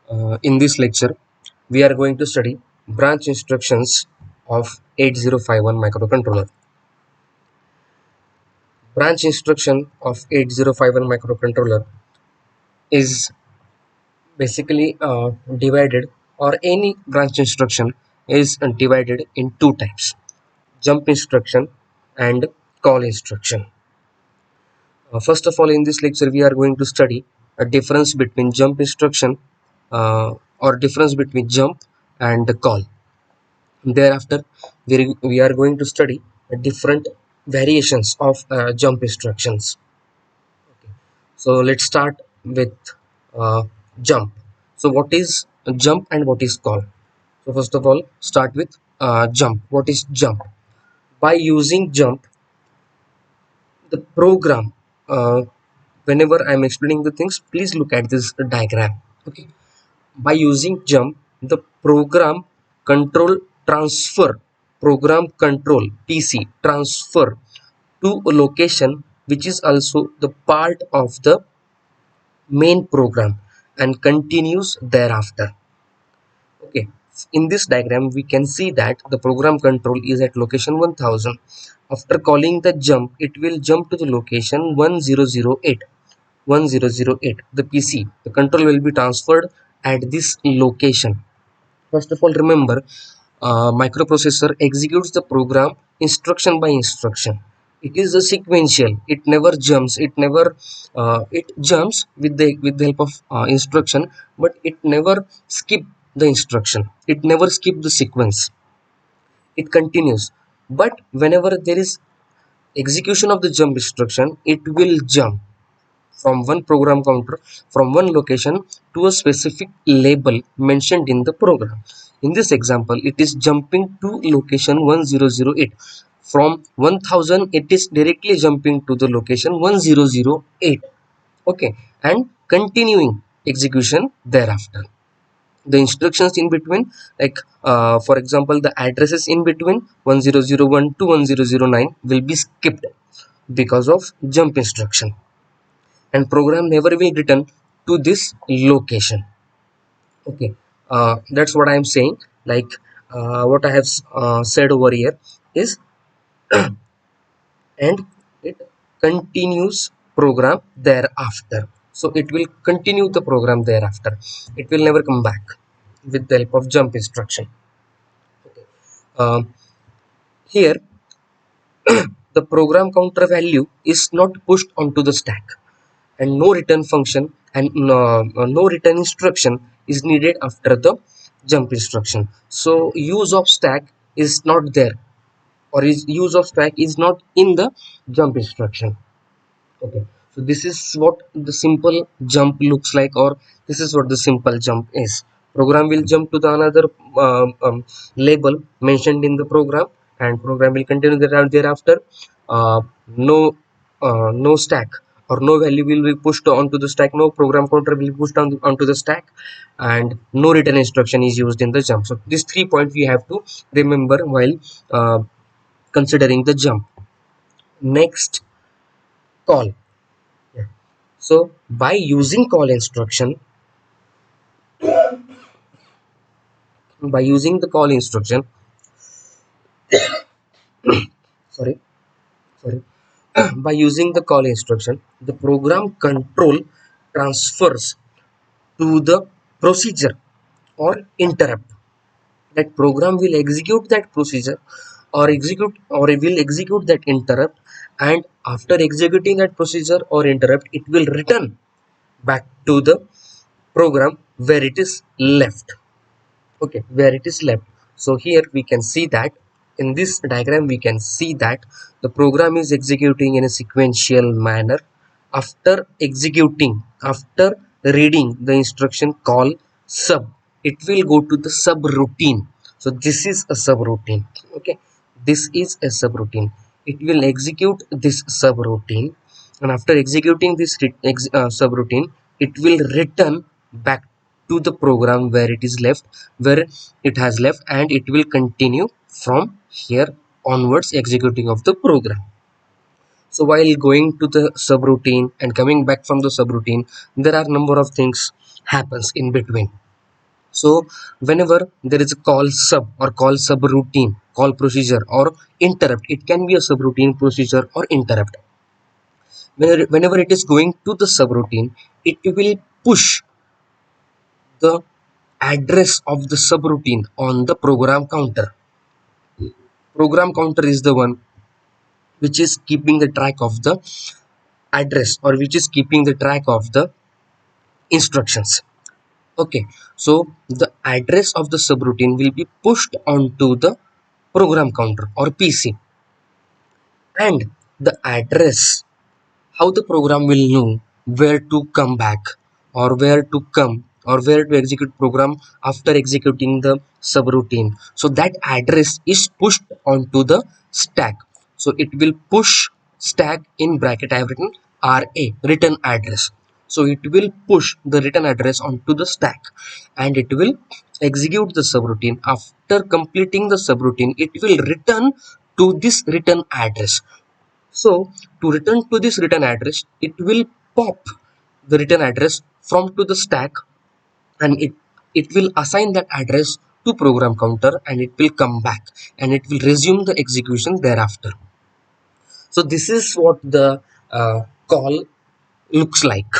In this lecture, we are going to study branch instructions of 8051 microcontroller. Branch instruction of 8051 microcontroller is basically divided, or any branch instruction is divided in two types: jump instruction and call instruction. First of all, in this lecture, we are going to study a difference between jump instruction or difference between jump and the call. Thereafter, we are going to study different variations of jump instructions. So let's start with uh, jump. So what is jump and what is call? So first of all, start with jump. What is jump? By using jump, the program, uh, whenever I'm explaining the things, please look at this diagram. Okay. By using jump, the control transfer program control PC transfer to a location which is also the part of the main program and continues thereafter. Okay, in this diagram we can see that the program control is at location 1000. After calling the jump, it will jump to the location 1008. 1008. The PC, the control will be transferred at this location. First of all, remember, microprocessor executes the program instruction by instruction. It is a sequential. It never jumps. It jumps with the help of instruction, but it never skip the instruction. It never skip the sequence. It continues. But whenever there is execution of the jump instruction, it will jump from one program counter from one location to a specific label mentioned in the program. In this example, it is jumping to location 1008. From 1000, it is directly jumping to the location 1008. Okay, and continuing execution thereafter. The instructions in between, like for example, the addresses in between 1001 to 1009 will be skipped because of jump instruction, and program never will return to this location. Okay, that's what I am saying. Like what I have said over here is, and it continues program thereafter. So it will continue the program thereafter. It will never come back with the help of jump instruction. um, Here, the program counter value is not pushed onto the stack, and no return function and no return instruction is needed after the jump instruction. So use of stack is not there, or is use of stack is not in the jump instruction. Okay, so this is what the simple jump looks like, or this is what the simple jump is. Program will jump to the another label mentioned in the program, and program will continue thereafter. No no stack or no value will be pushed onto the stack, no program counter will be pushed onto the stack, and no return instruction is used in the jump. So these 3 points we have to remember while uh, considering the jump. Next, call. So by using call instruction, by using the call instruction, sorry, sorry, by using the call instruction, the program control transfers to the procedure or interrupt. That program will execute that procedure, or it will execute that interrupt, and after executing that procedure or interrupt, it will return back to the program where it is left. Okay, where it is left. So here we can see that in this diagram we can see that the program is executing in a sequential manner. After reading the instruction call sub, it will go to the subroutine. So this is a subroutine. Okay, this is a subroutine. It will execute this subroutine, and after executing this subroutine, it will return back to the program where it has left, and it will continue from here onwards executing of the program. So while going to the subroutine and coming back from the subroutine, there are number of things happens in between. So whenever there is a call sub or call subroutine, call procedure or interrupt, it can be a subroutine, procedure or interrupt. Whenever it is going to the subroutine, it will push the address of the subroutine on the program counter. Program counter is the one which is keeping the track of the address, or which is keeping the track of the instructions. Okay, so the address of the subroutine will be pushed onto the program counter or PC, and the address, how the program will know where to come back, or where to come, or where to execute program after executing the subroutine. So that address is pushed onto the stack. So it will push stack, in bracket I have written RA, return address. So it will push the return address onto the stack, and it will execute the subroutine. After completing the subroutine, it will return to this return address. So to return to this return address, it will pop the return address from to the stack, and it will assign that address to program counter, and it will come back, and it will resume the execution thereafter. So this is what the call looks like.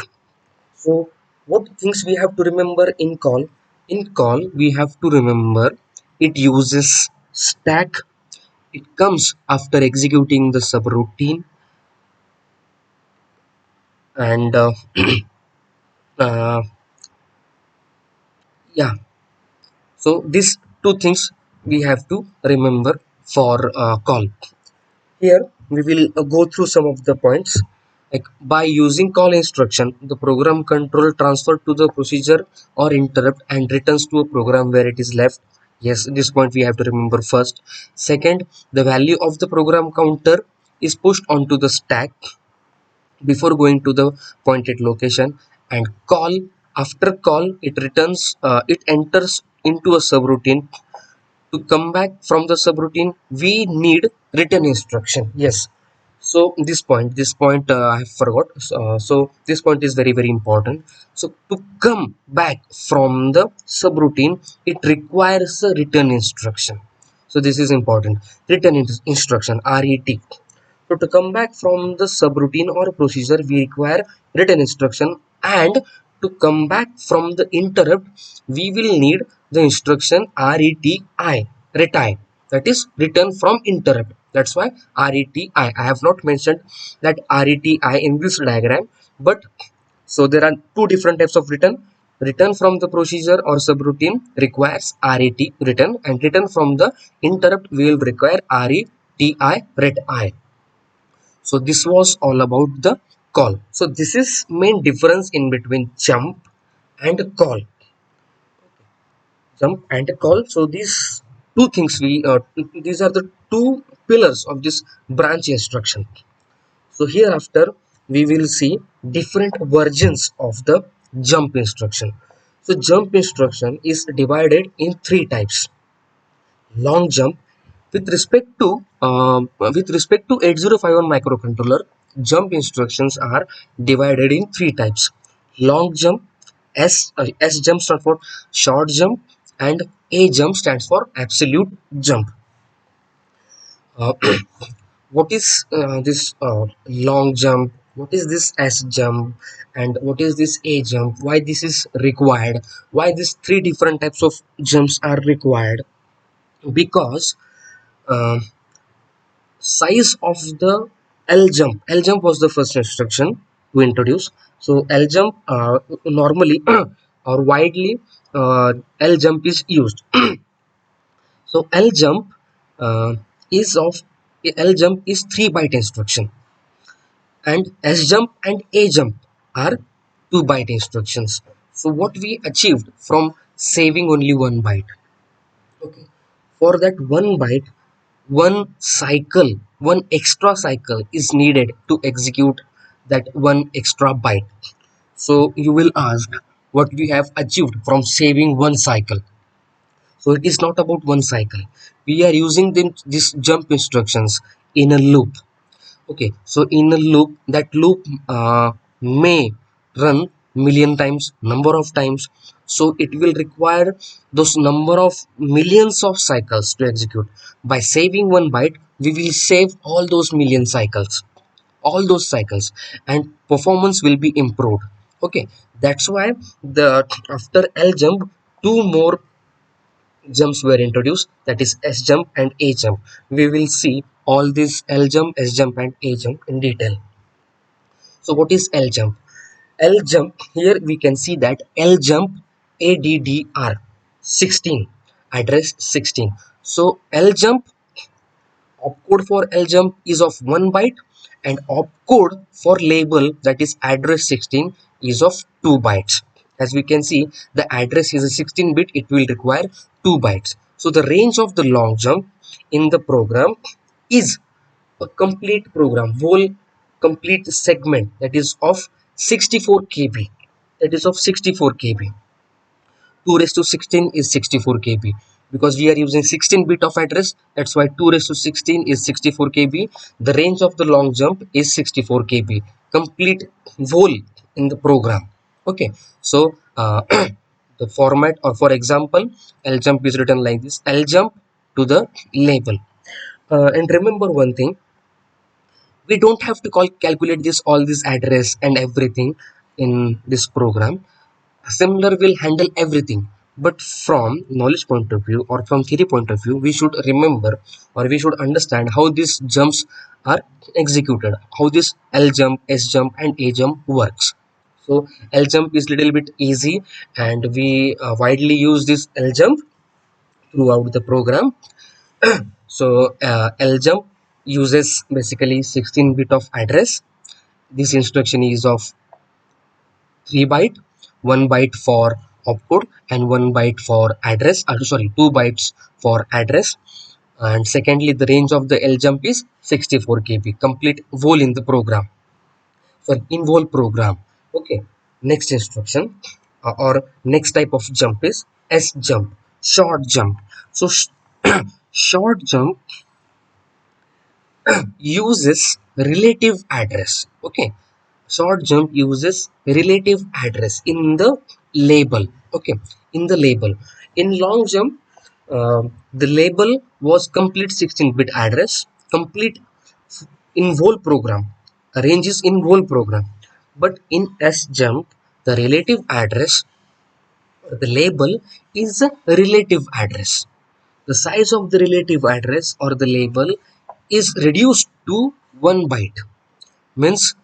So what things we have to remember in call? In call, we have to remember it uses stack. It comes after executing the subroutine, and uh, yeah. So these two things we have to remember for call. Here we will go through some of the points. Like by using call instruction, the program control transfer to the procedure or interrupt and returns to a program where it is left. Yes, this point we have to remember first. Second, the value of the program counter is pushed onto the stack before going to the pointed location. And call, after call, it returns, it enters into a subroutine. To come back from the subroutine, we need return instruction. Yes, so this point I forgot. So this point is very very important. So to come back from the subroutine, it requires a return instruction. So this is important. Return instruction, RET. So to come back from the subroutine or procedure, we require written instruction, and to come back from the interrupt, we will need the instruction RETI, reti. That is return from interrupt. That's why RETI. I have not mentioned that RETI in this diagram, but so there are two different types of return. Return from the procedure or subroutine requires RET, return, and return from the interrupt will require RETI, ret I. So this was all about the call. So this is main difference in between jump and call. So these two things we these are the two pillars of this branch instruction. So hereafter we will see different versions of the jump instruction. So jump instruction is divided in three types. Long jump, with respect to 8051 microcontroller, jump instructions are divided in three types. Long jump, S jump stands for short jump, and A jump stands for absolute jump. uh, what is this long jump, what is this S jump, and what is this A jump, why this is required, why these three different types of jumps are required? Because uh, size of the L jump was the first instruction to introduce. So L jump, normally or widely, L jump is used. So uh, L jump is 3 byte instruction, and S jump and A jump are 2 byte instructions. So what we achieved from saving only 1 byte? Okay, for that 1 byte, one cycle, one extra cycle is needed to execute that one extra byte. So you will ask, what we have achieved from saving one cycle? So it is not about one cycle. We are using this jump instructions in a loop. Okay, so in a loop, that loop may run million times, number of times. So it will require those number of millions of cycles to execute. By saving 1 byte, we will save all those million cycles, all those cycles, and performance will be improved. Okay, that's why the after ljump, two more jumps were introduced, that is S jump and A jump. We will see all these L jump, S jump and A jump in detail. So what is L jump? L jump, here we can see that L jump ADDR 16, address 16. So L jump, opcode for ljump is of 1 byte, and opcode for label, that is address 16, is of 2 bytes. As we can see, the address is a 16-bit, it will require 2 bytes. So the range of the long jump in the program is a complete program, whole complete segment, that is of 64 kb, that is of 64 kb. 2 raised to 16 is 64 kb, because we are using 16-bit of address, that's why 2 raised to 16 is 64 kb. The range of the long jump is 64 kb, complete whole in the program. Okay, so the format, or for example, ljump is written like this: ljump to the label. And remember one thing, we don't have to calculate this all this address and everything in this program. Assembler will handle everything, but from knowledge point of view or from theory point of view, we should remember, or we should understand how these jumps are executed, how this L jump, S jump and A jump works. So L jump is little bit easy, and we widely use this L jump throughout the program. So L jump uses basically 16 bit of address. This instruction is of 3 byte, 1 byte for opcode and 1 byte for address, sorry, 2 bytes for address. And secondly, the range of the ljump is 64 kb, complete whole in the program, so in whole program. Okay, next instruction, or next type of jump is S jump, short jump. So short jump uses relative address. Okay, short jump uses relative address in the label. Okay, in the label. In long jump, the label was complete 16-bit address, complete in whole program, range is in whole program. But in S jump, the relative address, the label, is a relative address. The size of the relative address or the label is reduced to 1 byte, means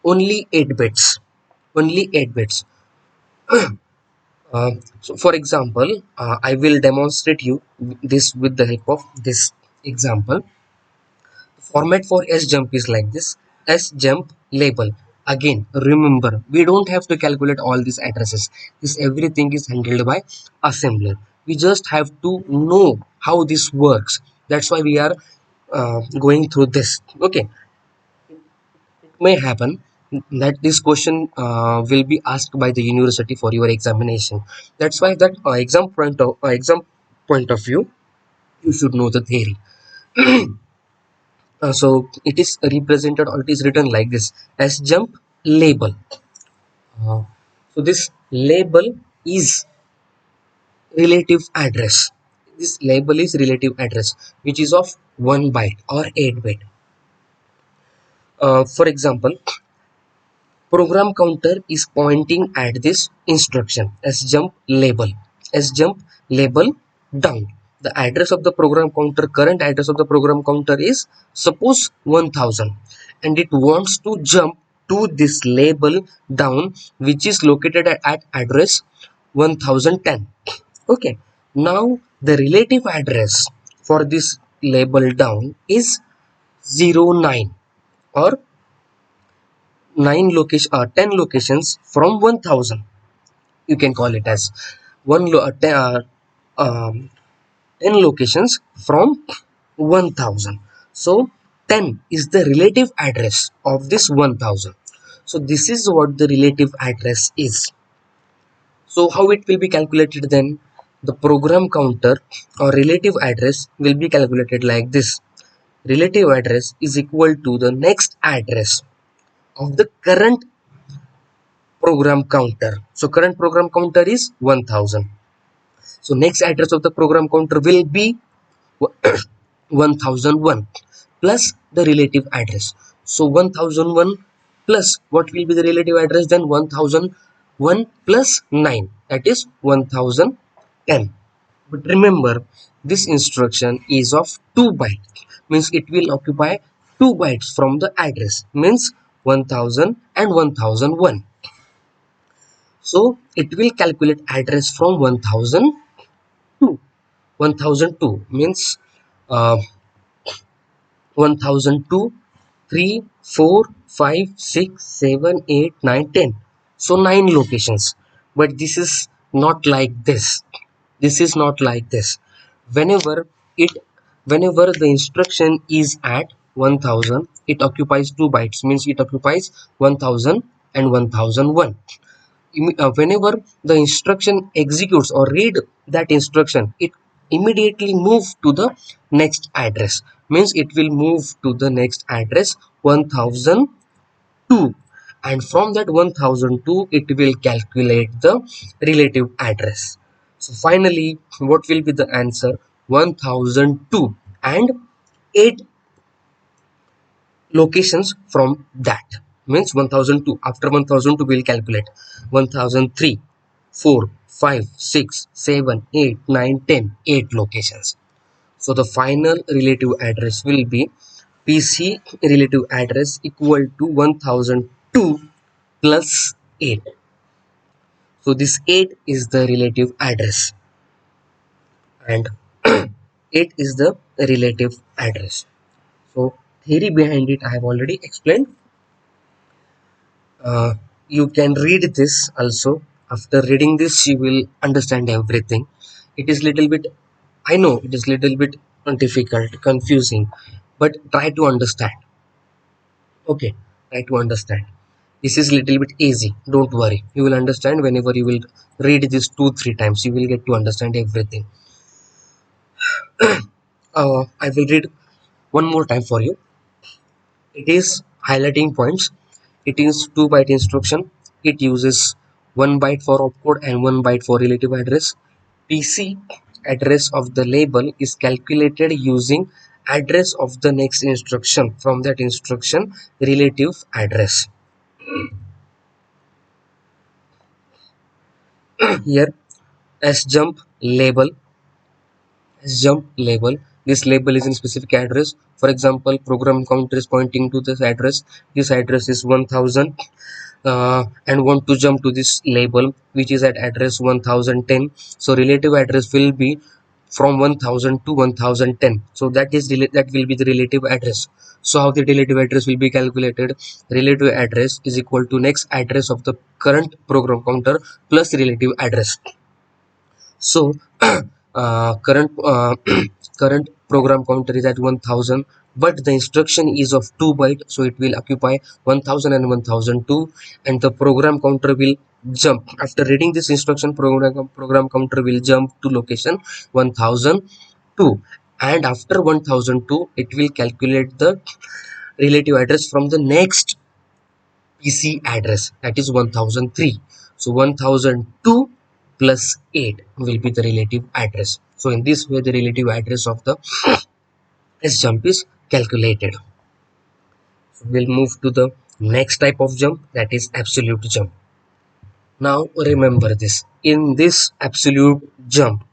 only 8 bits, only 8 bits. So for example, I will demonstrate you this with the help of this example. The format for S jump is like this: S jump label. Again, remember, we don't have to calculate all these addresses, this everything is handled by assembler. We just have to know how this works, that's why we are going through this. Okay, may happen that this question will be asked by the university for your examination. That's why that exam point of view, you should know the theory. So it is represented, or it is written like this: S jump label. uh, so this label is relative address. This label is relative address, which is of 1 byte or 8 bit. For example, program counter is pointing at this instruction sjump label. Sjump label down. The address of the program counter, current address of the program counter is suppose 1000, and it wants to jump to this label down, which is located at address 1010. Okay, now the relative address for this label down is 09, or 10 locations from 1000. You can call it as 10 locations from 1000. So 10 is the relative address of this 1000. So this is what the relative address is. So how it will be calculated then? The program counter or relative address will be calculated like this: relative address is equal to the next address of the current program counter. So current program counter is 1000. So next address of the program counter will be 1001 plus the relative address. So 1001 plus what will be the relative address? Then 1001 plus 9, that is 1010. But remember, this instruction is of 2 bytes, means it will occupy 2 bytes from the address, means 1000 and 1001. So it will calculate address from 1002. 1002 means uh, 1002, 3, 4, 5, 6, 7, 8, 9, 10. So 9 locations. But this is not like this. This is not like this. Whenever it whenever the instruction is at 1000, it occupies 2 bytes, means it occupies 1000 and 1001. Whenever the instruction executes or read that instruction, it immediately move to the next address, means it will move to the next address 1002, and from that 1002 it will calculate the relative address. So finally what will be the answer? 1002 and 8 locations from that, means 1002. After 1002 we will calculate 1003, 4, 5, 6, 7, 8, 9, 10, 8 locations. So the final relative address will be PC relative address equal to 1002 plus 8. So this 8 is the relative address, and 8 is the relative address. So theory behind it I have already explained. You can read this also. After reading this you will understand everything. It is little bit, I know it is little bit difficult, confusing, but try to understand. Okay, try to understand. This is little bit easy, don't worry, you will understand. Whenever you will read this 2 3 times you will get to understand everything. I will read one more time for you. It is highlighting points. It is 2 byte instruction. It uses 1 byte for opcode and 1 byte for relative address. PC address of the label is calculated using address of the next instruction, from that instruction relative address. Here sjump label, jump label, this label is in specific address. For example, program counter is pointing to this address. This address is 1000, and want to jump to this label which is at address 1010. So relative address will be from 1000 to 1010. So that will be the relative address. So how the relative address will be calculated? Relative address is equal to next address of the current program counter plus relative address. So current current program counter is at 1000, but the instruction is of 2 byte, so it will occupy 1000 and 1002, and the program counter will jump. After reading this instruction, program counter will jump to location 1002, and after 1002 it will calculate the relative address from the next PC address, that is 1003. So 1002 plus 8 will be the relative address. So in this way the relative address of the sjump is calculated. So we'll move to the next type of jump, that is absolute jump. Now remember this, in this absolute jump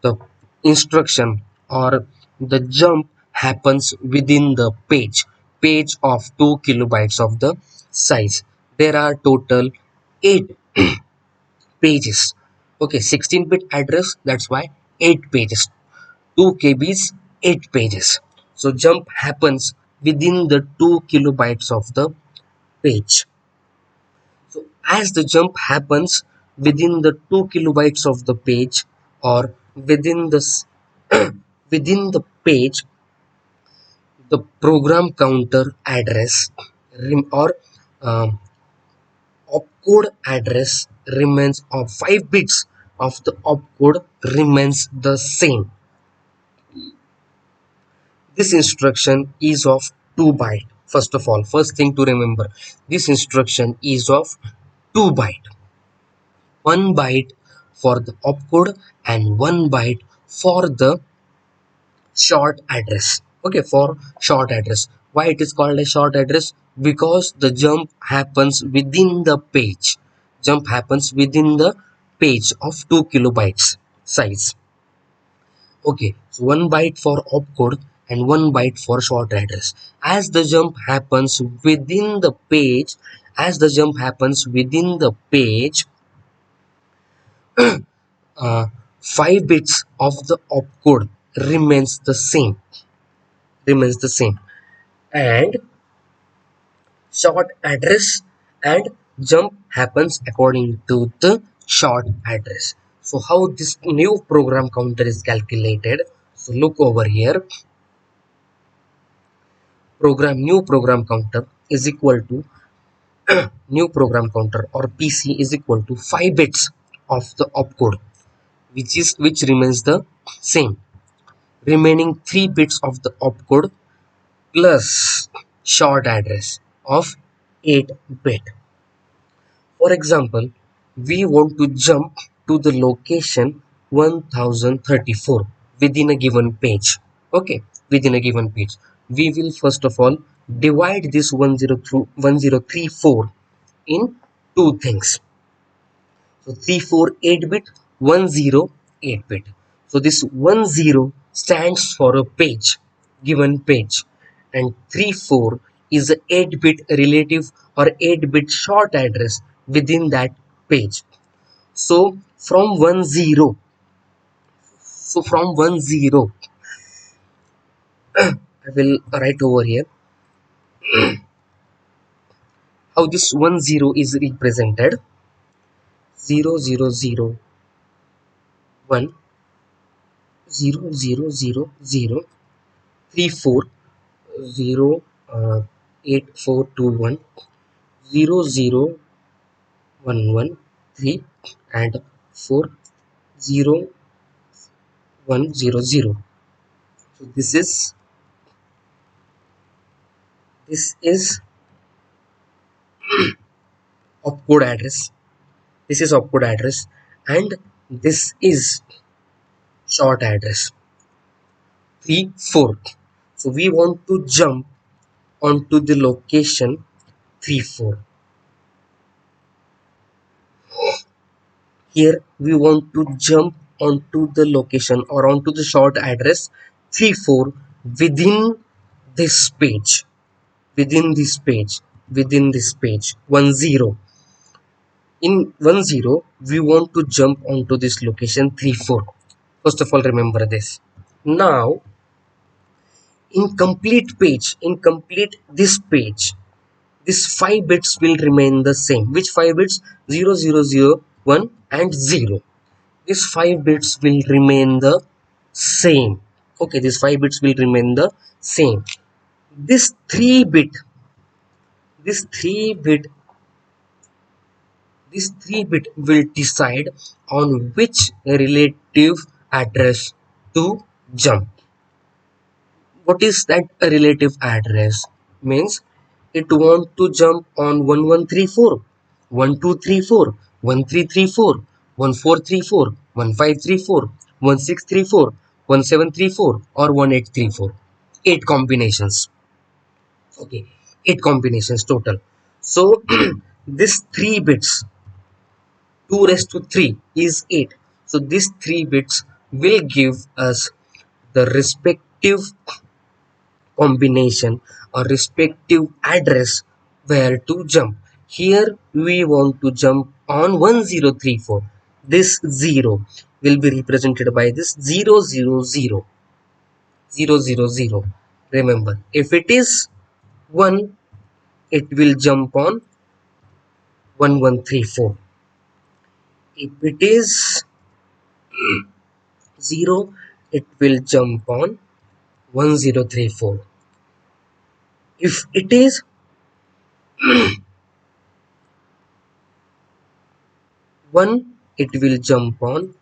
the instruction or the jump happens within the page of 2 kilobytes of the size. There are total 8 pages. Okay, 16-bit address, that's why 8 pages. 2 kbs, 8 pages. So jump happens within the 2 kilobytes of the page. So as the jump happens within the 2 kilobytes of the page, or within the within the page, the program counter address or um, opcode address remains, of 5 bits of the opcode remains the same. This instruction is of 2 byte. First of all, first thing to remember, this instruction is of 2 byte. 1 byte for the opcode and 1 byte for the short address. Okay, for short address. Why it is called a short address? Because the jump happens within the page. Jump happens within the page of 2 kilobytes size. Okay, so 1 byte for opcode and 1 byte for short address. As the jump happens within the page, as the jump happens within the page, uh, 5 bits of the opcode remains the same, remains the same, and short address and jump happens according to the short address. So how this new program counter is calculated? So look over here. New program counter is equal to new program counter or PC is equal to 5 bits of the opcode, which remains the same. Remaining 3 bits of the opcode plus short address of 8 bit. For example, we want to jump to the location 1034 within a given page. Okay, within a given page. We will first of all divide this 1034 in two things. So 34 8 bit, 108 bit. So this 10 stands for a page, given page, and 34 is a 8 bit relative or 8 bit short address within that page. So from 10, so from 10, I will write over here how this 10 is represented. 0001 0000 34 0 8421 00113 and 40100. So this is opcode address. This is opcode address and this is short address 34. So we want to jump onto the location 34. Here we want to jump onto the location or onto the short address 34 within this page, within this page, within this page 10. In 10 we want to jump onto this location 34. First of all, remember this. Now in complete this page, these 5 bits will remain the same. Which 5 bits? 0001 and 0. These 5 bits will remain the same. Okay, these 5 bits will remain the same. This 3 bit, this 3 bit, this 3 bit will decide on which relative address to jump. What is that relative address? Means it want to jump on 1134, 1234, 1334, 1434, 1534, 1634, 1734 or 1834. 8 combinations. Okay, 8 combinations total. So this 3 bits, 2 raised to 3 is 8. So these 3 bits will give us the respective combination or respective address where to jump. Here we want to jump on 1034. This 0 will be represented by this 000. Remember, if it is 1, it will jump on 1134. If it is 0, it will jump on 1034. If it is 1, it will jump on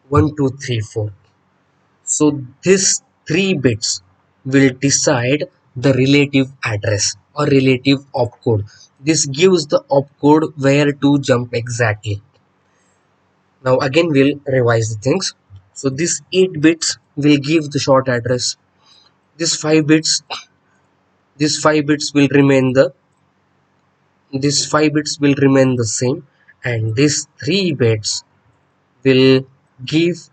1234. So these 3 bits will decide the relative address or relative opcode. This gives the opcode where to jump exactly. Now again we'll revise the things. So this 8 bits will give the short address. This 5 bits, this 5 bits will remain the these 5 bits will remain the same, and these 3 bits will give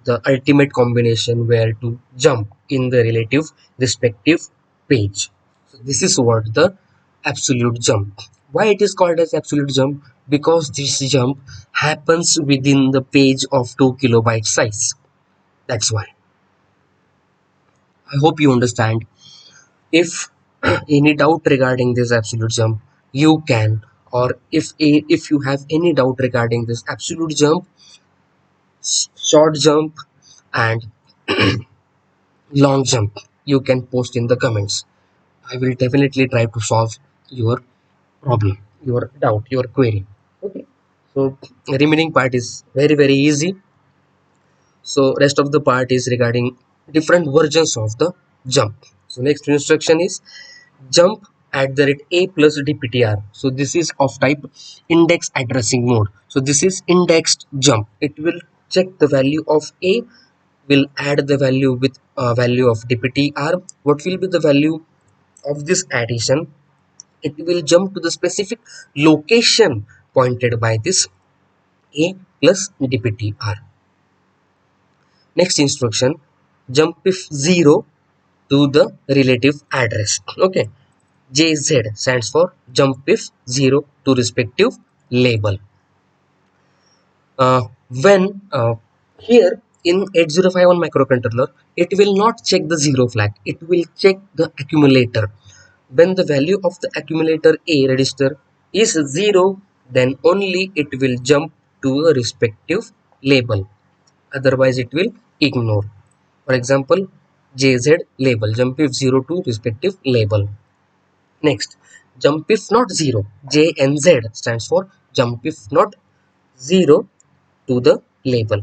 the ultimate combination where to jump in the relative respective page. So this is what the absolute jump. Why it is called as absolute jump? Because this jump happens within the page of 2 kilobyte size. That's why. I hope you understand. If any doubt regarding this absolute jump, you can, or if you have any doubt regarding this absolute jump, short jump, and long jump, you can post in the comments. I will definitely try to solve your problem, your doubt, your query. Okay. So remaining part is very easy. So rest of the part is regarding different versions of the jump. So next instruction is jump at the rate a plus dptr. So this is of type index addressing mode. So this is indexed jump. It will check the value of a, will add the value with value of dptr. What will be the value of this addition? It will jump to the specific location pointed by this a plus dptr. Next instruction, jump if 0 to the relative address. Okay, JZ stands for jump if 0 to respective label. uh, when here in 8051 microcontroller, it will not check the zero flag, it will check the accumulator. When the value of the accumulator a register is 0, then only it will jump to a respective label, otherwise it will ignore. For example, JZ label, jump if 0 to respective label. Next, jump if not 0, JNZ stands for jump if not 0 to the label.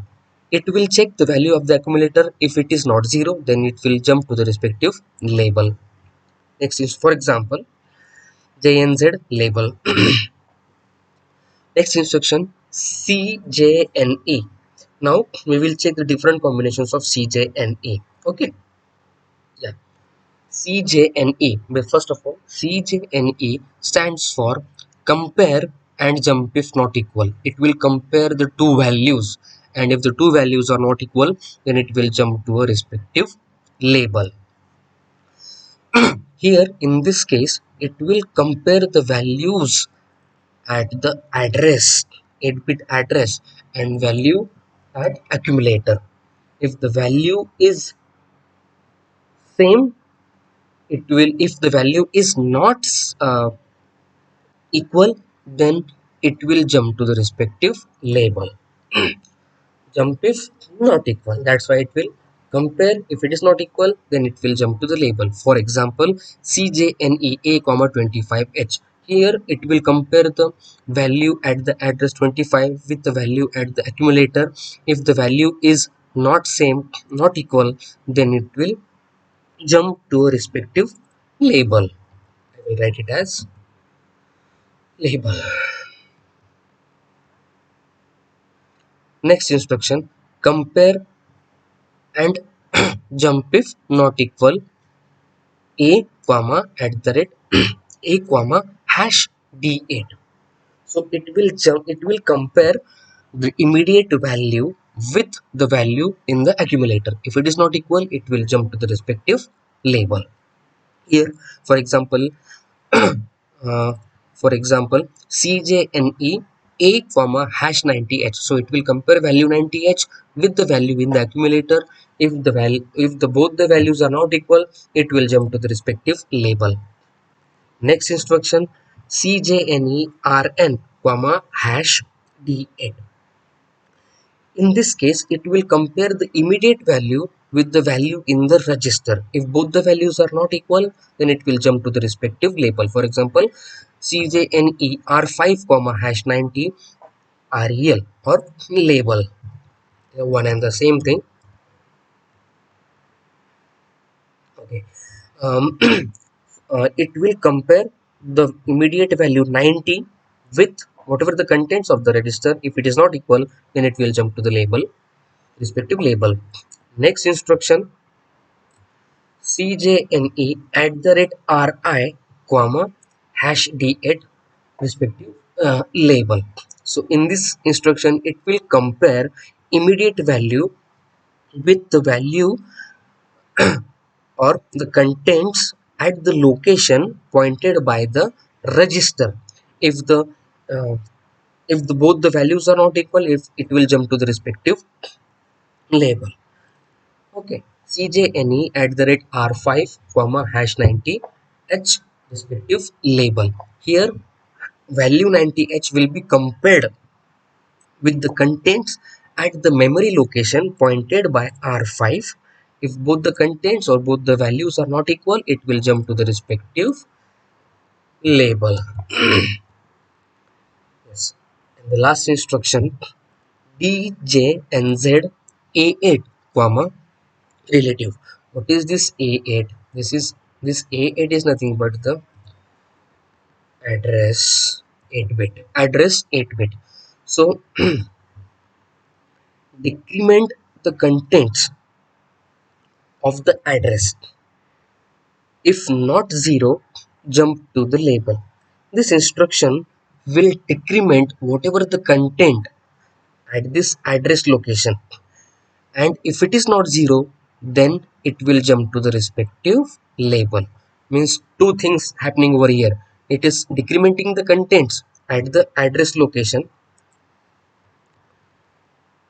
It will check the value of the accumulator. If it is not 0, then it will jump to the respective label. Next is, for example, JNZ label. Next instruction, CJNE. Now we will check the different combinations of CJNE. Okay, yeah. CJNE. But first of all, CJNE stands for compare and jump if not equal. It will compare the two values, and if the two values are not equal, then it will jump to a respective label. Here in this case, it will compare the values at the address, 8-bit address, and value at accumulator. If the value is same, it will, if the value is not equal, then it will jump to the respective label. Jump if not equal, that's why it will compare. If it is not equal, then it will jump to the label. For example, CJNE a comma 25h. Here it will compare the value at the address 25 with the value at the accumulator. If the value is not same, not equal, then it will jump to a respective label. I will write it as label. Next instruction, compare and jump if not equal a comma at the rate a comma hash d8. So it will compare the immediate value with the value in the accumulator. If it is not equal, it will jump to the respective label. Here, for example, uh, for example, CJNE a comma hash 90h. So it will compare value 90h with the value in the accumulator. If the value, if the both the values are not equal, it will jump to the respective label. Next instruction, CJNE RN comma hash D8. In this case, it will compare the immediate value with the value in the register. If both the values are not equal, then it will jump to the respective label. For example, CJNE R5 comma hash 90 REL or label. One and the same thing. Okay. It will compare the immediate value 90 with whatever the contents of the register. If it is not equal, then it will jump to the label, respective label. Next instruction, CJNE @RI, comma hash D8, respective label. So in this instruction, it will compare immediate value with the value or the contents at the location pointed by the register. If the uh, if both the values are not equal, if it will jump to the respective label. Okay, CJNE R5, comma hash 90 h, respective label. Here value 90h will be compared with the contents at the memory location pointed by R5. If both the contents or both the values are not equal, it will jump to the respective label. Yes. And the last instruction, DJNZ A8, comma relative. What is this A8? This A8 is nothing but the address 8 bit. Address 8 bit. So decrement the contents of the address. If not 0, jump to the label. This instruction will decrement whatever the content at this address location, and if it is not 0, then it will jump to the respective label. Means two things happening over here. It is decrementing the contents at the address location.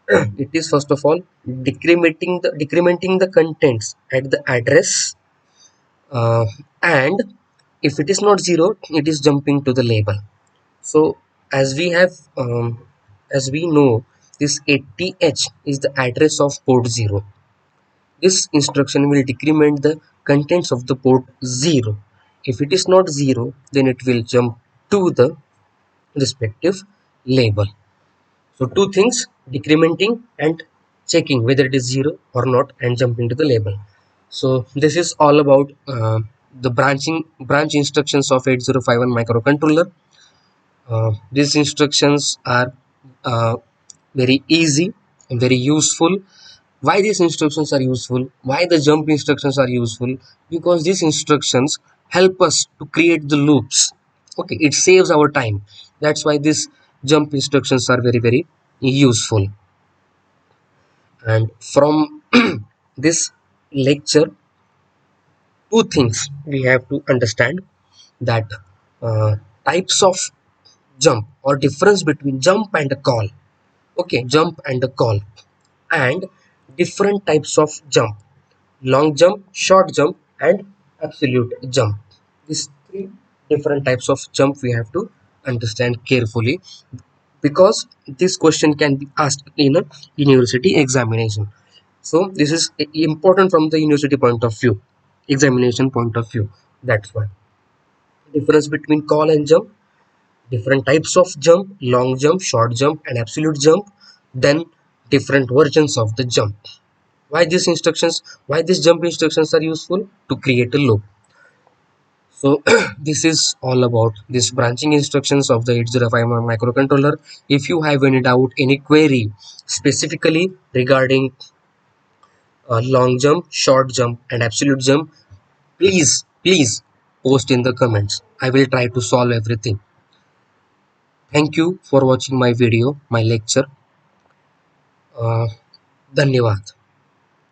It is first of all decrementing the contents at the address, uh, and if it is not 0, it is jumping to the label. So as we have as we know, this 80h is the address of port 0. This instruction will decrement the contents of the port 0. If it is not 0, then it will jump to the respective label. So two things, decrementing and checking whether it is 0 or not and jumping to the label. So this is all about the branch instructions of 8051 microcontroller. These instructions are very easy and very useful. Why these instructions are useful? Why the jump instructions are useful? Because these instructions help us to create the loops. Okay, it saves our time. That's why these jump instructions are very useful. And from this lecture, two things we have to understand, that uh, types of jump or difference between jump and a call. Okay, jump and a call, and different types of jump: long jump, short jump, and absolute jump. These three different types of jump we have to understand carefully, because this question can be asked in a university examination. So this is important from the university point of view, examination point of view. That's why difference between call and jump, different types of jump: long jump, short jump, and absolute jump. Then different versions of the jump. Why these jump instructions are useful? To create a loop. So this is all about this branching instructions of the 8051 microcontroller. If you have any doubt, any query specifically regarding long jump, short jump, and absolute jump, please post in the comments. I will try to solve everything. Thank you for watching my video, my lecture. uh, धन्यवाद.